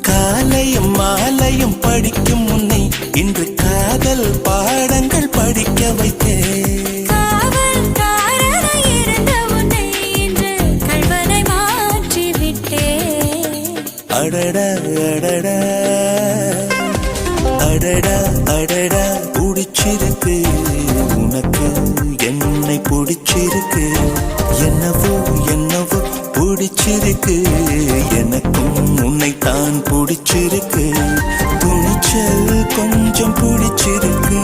காலையும் மாலையும் படிக்கும் முன்னை இன்று காதல் பாடங்கள் படிக்க வைத்தேன். அடடா அடடா அடடா அடடா பிடிச்சிருக்கு உனக்கு என்னை பிடிச்சிருக்கு என்னவோ என்னவோ பிடிச்சிருக்கு எனக்கும் உன்னைத்தான் பிடிச்சிருக்கு துணிச்சல் கொஞ்சம் பிடிச்சிருக்கு